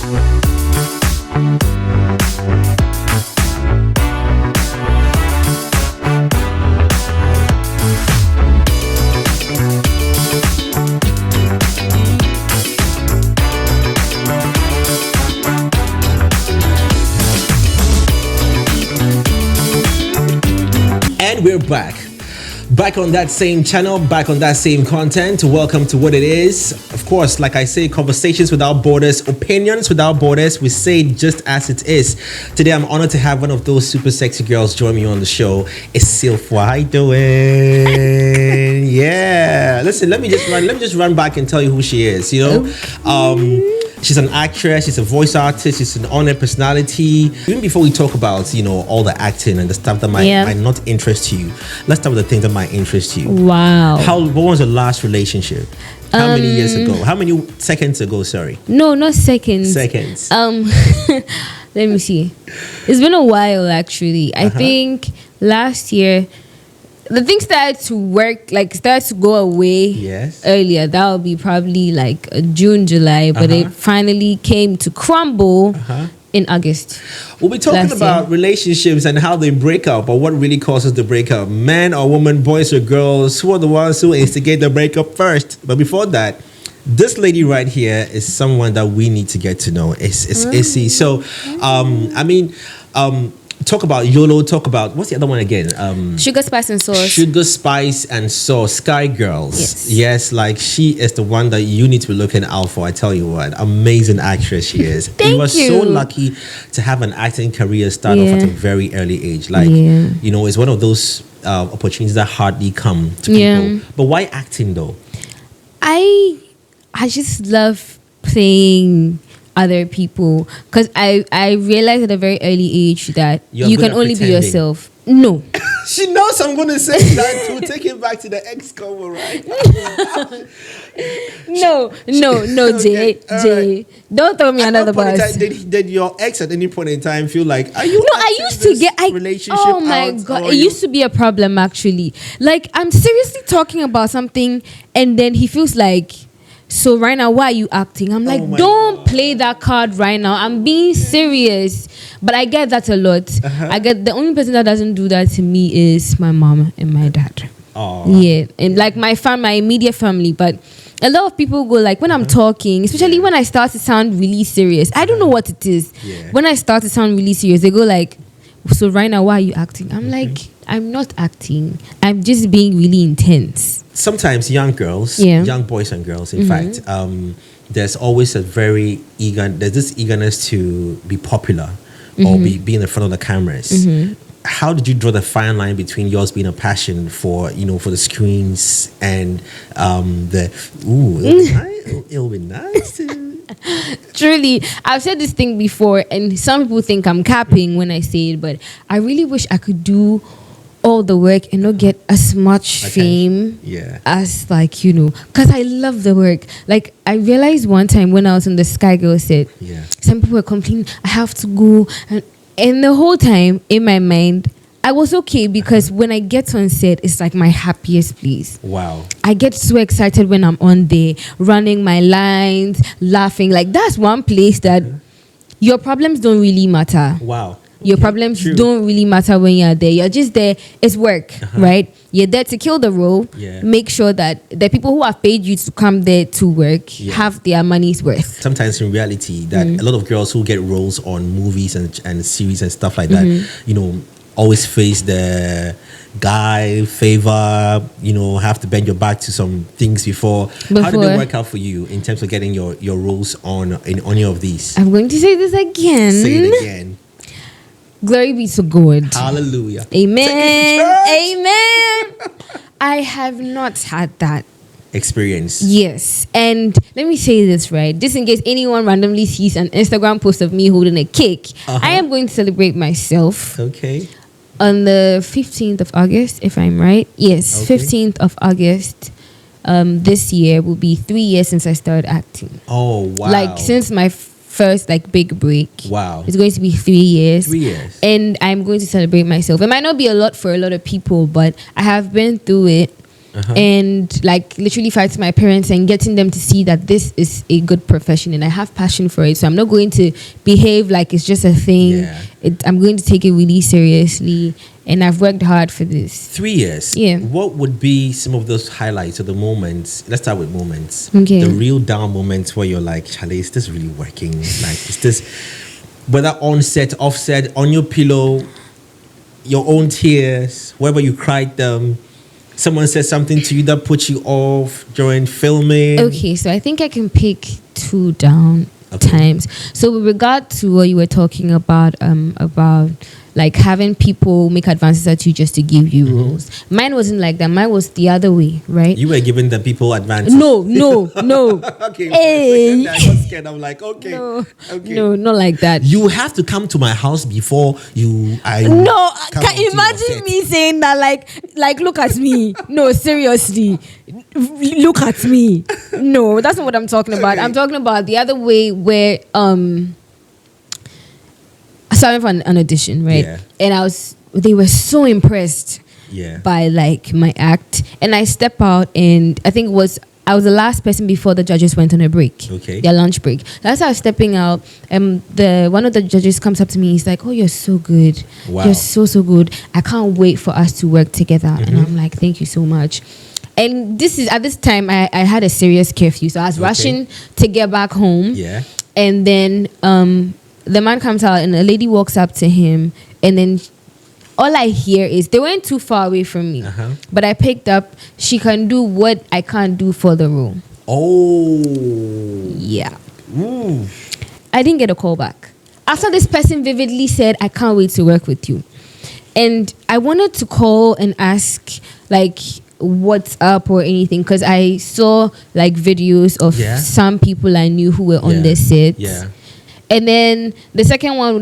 And we're back on that same channel, back on that same content. Welcome to What It Is. Of course, like I say, conversations without borders, opinions without borders. We say it just as it is. Today I'm honored to have one of those super sexy girls join me on the show. It's Sylphwa. How you doing? Yeah, listen, let me just run back and tell you who she is. She's an actress, she's a voice artist, she's an on-air personality. Even before we talk about, all the acting and the stuff that might not interest you, let's start with the things that might interest you. Wow. What was your last relationship? How many years ago? How many seconds ago, sorry? No, not seconds. Seconds. Let me see. It's been a while, actually. I think last year, the thing started to go away earlier. That would be probably like June, July, but it finally came to crumble in August. We'll be talking about relationships and how they break up, or what really causes the breakup. Men or women, boys or girls, who are the ones who instigate the breakup first? But before that, this lady right here is someone that we need to get to know. It's Issy. So, talk about YOLO. Talk about, what's the other one again? Sugar, Spice and Sauce. Sugar, Spice and Sauce. Sky Girls. Yes, like she is the one that you need to be looking out for. I tell you what, amazing actress she is. Thank you. So lucky to have an acting career start off at a very early age. Like, it's one of those opportunities that hardly come to people. But why acting though? I just love playing other people, because I realized at a very early age that you can only be yourself. No. She knows I'm going to say that to take it back to the ex-cover, right? No, okay. Jay. Don't throw me under the bus. Did your ex at any point in time feel like, are you? No, I used to get relationship. Oh my God, it used to be a problem actually. Like, I'm seriously talking about something, and then he feels like, so right now, why are you acting? I'm like, don't play that card right now. I'm being serious. But I get that a lot. I get, the only person that doesn't do that to me is my mom and my dad. Yeah, and like my immediate family. But a lot of people go like, when I'm talking, especially when I start to sound really serious, I don't know what it is. When I start to sound really serious, they go like, so right now, why are you acting? I'm like, I'm not acting. I'm just being really intense. Sometimes young girls, young boys and girls, in fact, there's always there's this eagerness to be popular or be in the front of the cameras. How did you draw the fine line between yours being a passion for the screens and it'll be nice to... Truly, I've said this thing before, and some people think I'm capping when I say it, but I really wish I could do all the work and not get as much fame as because I love the work. Like, I realized one time when I was on the Sky Girl set, some people were complaining, I have to go, and the whole time in my mind I was okay, because when I get on set, it's like my happiest place. Wow. I get so excited when I'm on there, running my lines, laughing. Like, that's one place that your problems don't really matter. Wow. Your problems don't really matter when you're there. You're just there. It's work, right? You're there to kill the role. Make sure that the people who have paid you to come there to work have their money's worth. Sometimes in reality, that a lot of girls who get roles on movies and series and stuff like that, always face the guy favor, have to bend your back to some things before. How did it work out for you in terms of getting your roles on any of these? I'm going to say this again. Say it again. Glory be to God. Hallelujah. Amen. Amen. I have not had that experience. Yes. And let me say this, right? Just in case anyone randomly sees an Instagram post of me holding a cake, I am going to celebrate myself. Okay. On the 15th of August, if I'm right. Yes, okay. 15th of August. This year will be 3 years since I started acting. Oh, wow. Like, since my first big break. Wow. It's going to be 3 years. 3 years. And I'm going to celebrate myself. It might not be a lot for a lot of people, but I have been through it. and like literally fight to my parents and getting them to see that this is a good profession and I have passion for it. So I'm not going to behave like it's just a thing. Yeah. I'm going to take it really seriously, and I've worked hard for this. 3 years. Yeah. What would be some of those highlights or the moments? Let's start with moments. Okay. The real down moments where you're like, Charlie, is this really working? Like, is this, whether on set, offset, on your pillow, your own tears, wherever you cried them, someone said something to you that put you off during filming? Okay, so I think I can pick 2 down times. So with regard to what you were talking about like having people make advances at you just to give you roles. Mine wasn't like that. Mine was the other way, right? You were giving the people advances. No. Okay. Hey. I got scared. I'm like, okay. No, not like that. You have to come to my house before No, come can you onto your imagine set. me saying that? Like, look at me. No, seriously, look at me. No, that's not what I'm talking about. Okay. I'm talking about the other way where I started for an audition, right? Yeah. And they were so impressed Yeah. by like my act, and I step out, and I think I was the last person before the judges went on a break. Okay. Their lunch break. That's how I was stepping out. One of the judges comes up to me. He's like, "Oh, you're so good. Wow. You're so good. I can't wait for us to work together." And I'm like, "Thank you so much." And at this time I had a serious curfew, so I was rushing to get back home. Yeah. And then the man comes out, and a lady walks up to him, and then all I hear is they weren't too far away from me, but I picked up. She can do what I can't do for the role. Oh. Yeah. Ooh. I didn't get a call back. After this person vividly said, "I can't wait to work with you." And I wanted to call and ask, like, what's up or anything, because I saw like videos of some people I knew who were on the set. Yeah. And then the second one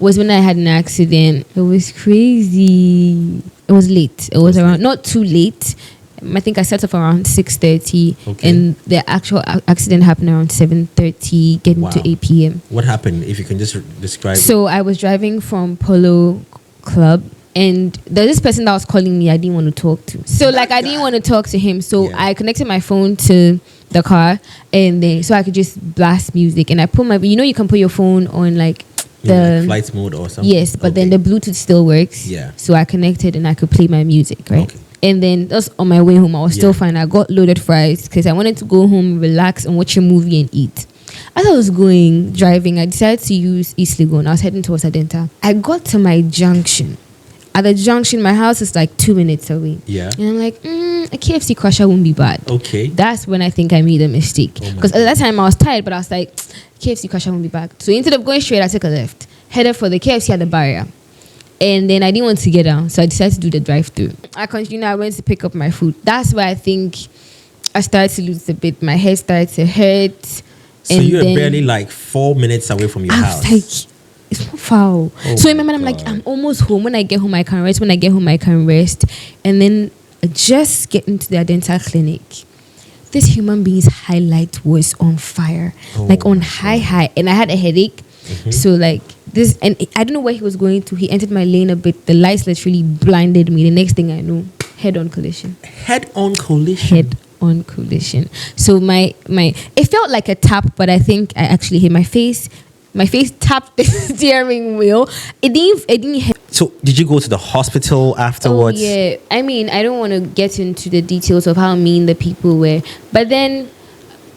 was when I had an accident. It was crazy. It was late. It was around, not too late. I think I set off around 6:30, and the actual accident happened around 7:30, getting to 8 p.m. What happened? If you can just describe. So I was driving from Polo Club, and there's this person that was calling me I didn't want to talk to. So like I didn't want to talk to him. So I connected my phone to the car, and then so I could just blast music, and I put you can put your phone on like the flight mode or something. Yes, but then the Bluetooth still works. Yeah. So I connected and I could play my music, right? Okay. And then that's on my way home. I was still fine. I got loaded fries because I wanted to go home, relax, and watch a movie and eat. As I was driving, I decided to use East Legon. I was heading towards Adenta. I got to my junction. At the junction, my house is like 2 minutes away. Yeah. And I'm like, a KFC crusher won't be bad. Okay. That's when I think I made a mistake. Because at that time I was tired, but I was like, KFC crusher won't be bad. So instead of going straight, I took a left. Headed for the KFC at the barrier. And then I didn't want to get down, so I decided to do the drive-through. I went to pick up my food. That's where I think I started to lose a bit. My head started to hurt. So you were barely like 4 minutes away from your house. I was like, it's not foul. So in my mind, I'm like, I'm almost home. When I get home, I can rest. When I get home, I can rest. And then just getting to the dental clinic, this human being's highlight was on fire, like on high. And I had a headache. So like this, and I don't know where he was going to. He entered my lane a bit. The lights literally blinded me. The next thing I know, head-on collision. Head-on collision. So my it felt like a tap, but I think I actually hit my face. My face tapped the steering wheel. It didn't hit. So did you go to the hospital afterwards? Oh, yeah. I mean, I don't want to get into the details of how mean the people were, but then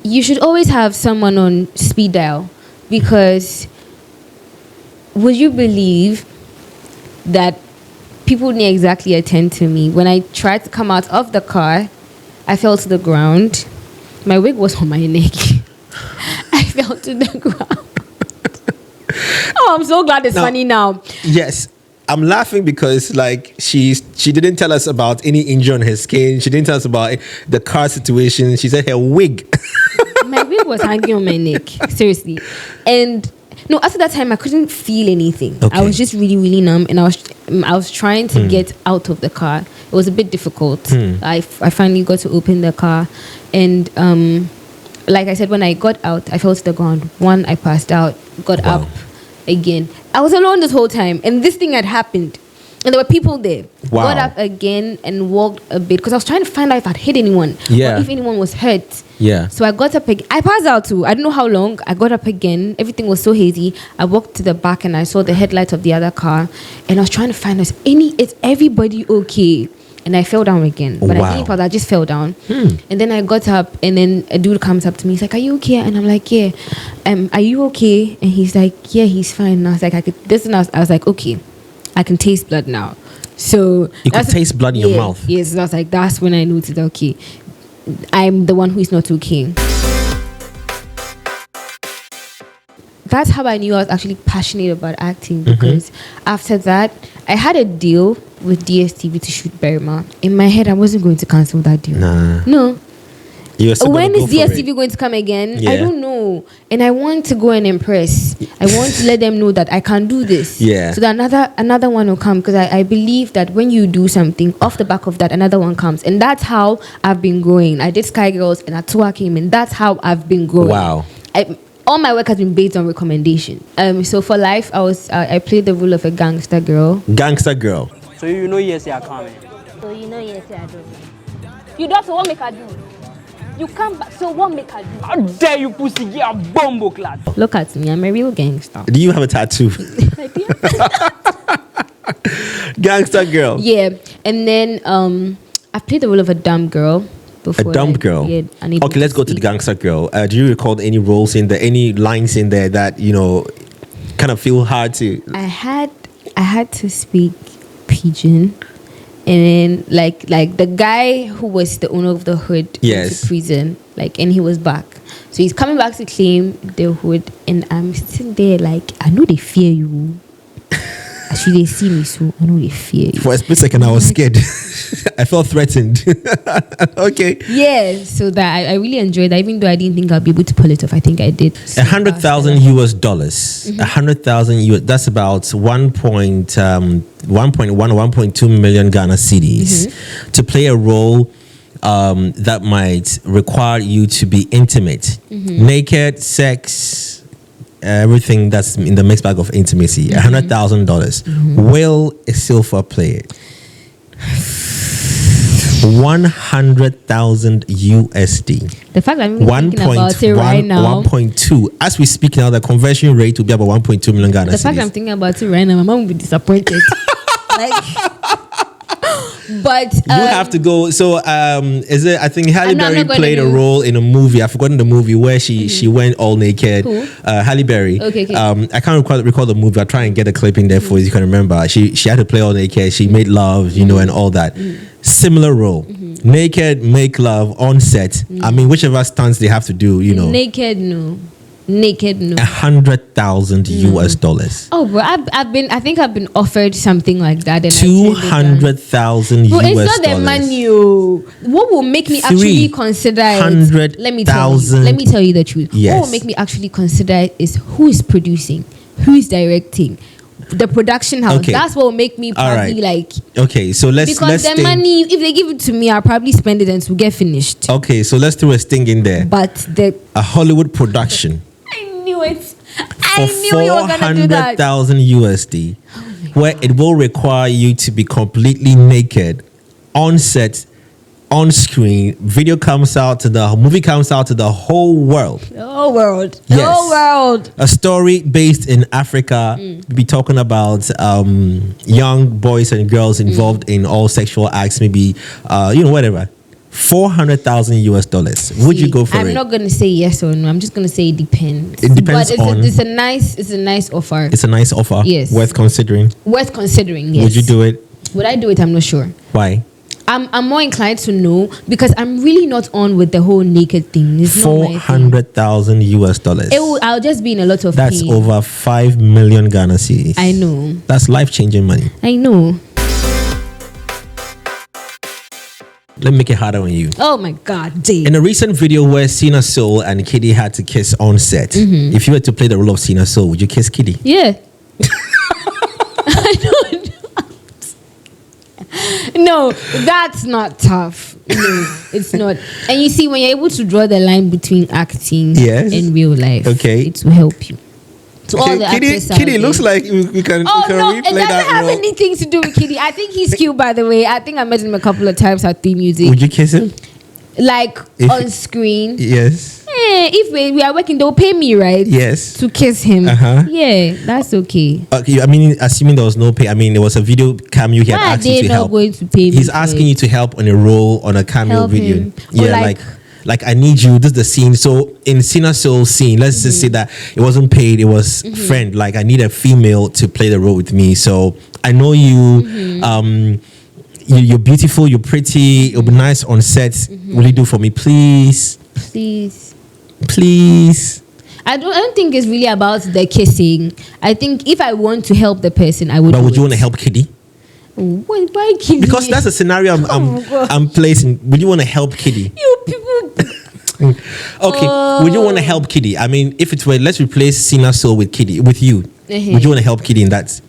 you should always have someone on speed dial, because would you believe that people didn't exactly attend to me? When I tried to come out of the car, I fell to the ground. My wig was on my neck. I fell to the ground. Oh, I'm so glad it's funny now. Yes. I'm laughing because like she didn't tell us about any injury on her skin. She didn't tell us about the car situation. She said her wig. My wig was hanging on my neck. Seriously. And no, after that time I couldn't feel anything. I was just really, really numb, and I was trying to get out of the car. It was a bit difficult. I finally got to open the car, and like I said, when I got out, I fell to the ground. I passed out, got up again. I was alone this whole time, and this thing had happened. And there were people there. Wow. Got up again and walked a bit because I was trying to find out if I'd hit anyone. Yeah. Or if anyone was hurt. Yeah. So I got up again. I passed out too. I don't know how long. I got up again. Everything was so hazy. I walked to the back and I saw the headlights of the other car. And I was trying to find out, is everybody okay? And I fell down again. But Wow. I didn't fall. I just fell down. And then I got up and then a dude comes up to me. He's like, are you okay? And I'm like, yeah. Are you okay? And he's like, yeah, he's fine. And I was like, I was like, okay. I can taste blood now. So you could taste blood in your mouth. Yes, I was like, that's when I noticed, okay, I'm the one who is not okay. That's how I knew I was actually passionate about acting, because after that, I had a deal with DSTV to shoot Berima. In my head, I wasn't going to cancel that deal. Nah. No. When is DSTV it? going to come again? Yeah. I don't know. And I want to go and impress. I want to let them know that I can do this. Yeah. So that another one will come, because I believe that when you do something, off the back of that, another one comes. And that's how I've been growing. I did Sky Girls and Atua came in. That's how I've been growing. Wow. All my work has been based on recommendation. So for life, I played the role of a gangster girl. Gangster girl. So you know yes you are coming. So you know yes I do. You don't, so what make I do? You come back, so what make I do? How dare you pussy get a bumbo clad? Look at me, I'm a real gangster. Do you have a tattoo? Gangster girl. Yeah, and then I played the role of a dumb girl before. A dumb girl. Yeah, okay, let's go to the gangster girl. Do you recall any roles in there, any lines in there that kind of feel hard to? I had to speak pidgin, and then like the guy who was the owner of the hood went to prison, and he was back. So he's coming back to claim the hood, and I'm sitting there like, I know they fear you. Actually, they see me, so I know they fear you. For a split second, I was scared. I felt threatened. Okay. Yeah, so that I really enjoyed that, even though I didn't think I'd be able to pull it off. I think I did. So $100,000 US. $100,000 US. That's about 1.1 or 1.2 million Ghana cedis to play a role that might require you to be intimate, naked, sex. Everything that's in the mixed bag of intimacy. $100,000. Will a silver play it? 100,000 USD. The fact that I'm thinking about it right now, 1.2. As we speak now, the conversion rate will be about 1.2 million Ghana. The fact that I'm thinking about it right now, my mom will be disappointed. But you have to go. So is it? I think Halle Berry played a do... role in a movie. I've forgotten the movie where she went all naked. Who? Halle Berry. Okay. I can't recall the movie. I'll try and get a clip in there for you. You can remember. She had to play all naked. She made love, and all that. Similar role. Naked, make love on set. I mean, whichever stunts they have to do. Naked, no. Naked, no. $100,000 US. Oh, bro, I think I've been offered something like that. And $200,000 US. Bro, it's not the money. What will make me actually consider it? Let me tell you the truth. Yes. What will make me actually consider it is who is producing, who is directing, the production house. Okay. That's what will make me probably Okay, so let's the money, if they give it to me, I'll probably spend it and to get finished. Okay, so let's throw a sting in there. But a Hollywood production. I knew it. I knew you were gonna do that. $400,000 USD, where it will require you to be completely naked on set, on screen. Movie comes out to the whole world. The whole world. Yes. The whole world. A story based in Africa. We'll be talking about young boys and girls involved in all sexual acts. Maybe whatever. $400,000 US. Would you go for it? I'm not gonna say yes or no. I'm just gonna say it depends. It depends on. It's a nice offer. It's a nice offer. Yes. Worth considering. Yes. Would you do it? Would I do it? I'm not sure. Why? I'm more inclined to know because I'm really not on with the whole naked thing. It's $400,000 US. I'll just be in a lot of That's pain. over 5 million Ghana cedis. I know. That's life-changing money. I know. Let me make it harder on you. Oh my God, Dave. In a recent video where Sina Soul and Kiddy had to kiss on set, if you were to play the role of Sina Soul, would you kiss Kiddy? Yeah. I don't. No, that's not tough. No, it's not. And you see, when you're able to draw the line between acting and real life, okay, it will help you. To all the actors out Kitty there. looks like we can Oh no, replay it doesn't that have role. anything to do with Kitty. I think he's cute, by the way. I think I met him a couple of times at Theme Music. Would you kiss him? Like If- on screen. Yes. If we are working, they'll pay me, right? Yes. To kiss him. Uh-huh. Yeah, that's okay. Okay, I mean, assuming there was no pay, I mean, there was a video cameo he had Why are asked you they to not help. going to pay me? He's for asking it? you to help on a role on a cameo Help video. him. Or Yeah, like I need you. This is the scene. So in Sinner Soul scene, let's just say that it wasn't paid. It was friend. Like I need a female to play the role with me. So I know you. You're beautiful. You're pretty. It'll be nice on set. Will you do for me, please? Please. Please. I don't think it's really about the kissing. I think if I want to help the person, I would. But do would you it. want to help Kitty? Why Kitty? Because that's a scenario Oh, God. I'm placing. Would you want to help Kitty? you people. Okay. Would you want to help Kitty? I mean, if it were, let's replace Sinner Soul with Kitty, with you. Uh-huh. Would you want to help Kitty in that?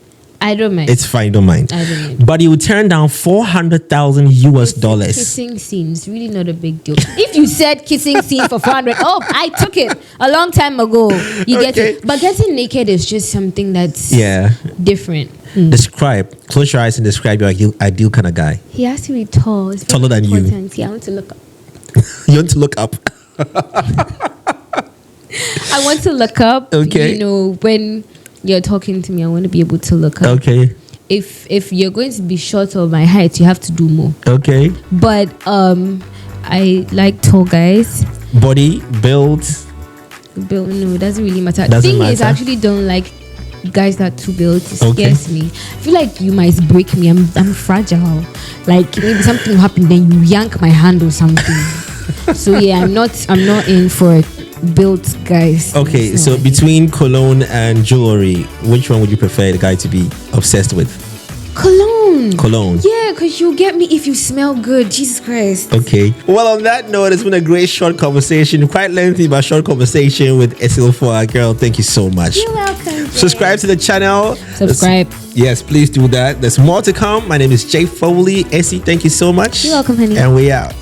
I don't mind. It's fine, don't mind. I don't mind. But you would turn down $400,000 US. Kissing scenes really not a big deal. If you said kissing scene for 400, oh, I took it a long time ago. You get Okay. it. But getting naked is just something that's Yeah. different. Describe. Close your eyes and describe your ideal kind of guy. He has to be tall. It's very Taller than you. important. Yeah, I want to look up. You want to look up. I want to look up. Okay. You know, when you're talking to me, I want to be able to look up. Okay. If you're going to be short of my height, you have to do more. Okay. But I like tall guys. Body, build. Build, no, it doesn't really matter. Doesn't Thing is, I matter? actually don't like guys that are too built. It Okay. scares me. I feel like you might break me. I'm fragile. Like maybe something will happen, then you yank my hand or something. So yeah, I'm not in for built guys. Okay, That's so not my between cologne and jewelry, which one would you prefer the guy to be obsessed with? thing. Cologne. Cologne. Yeah, because you'll get me if you smell good. Jesus Christ. Okay. Well, on that note, it's been a great short conversation, quite lengthy, but short conversation with Esil for our girl. Thank you so much. You're welcome. Subscribe to the channel. Subscribe. Yes, please do that. There's more to come. My name is Jay Foley. Essie, thank you so much. You're welcome, honey. And we out.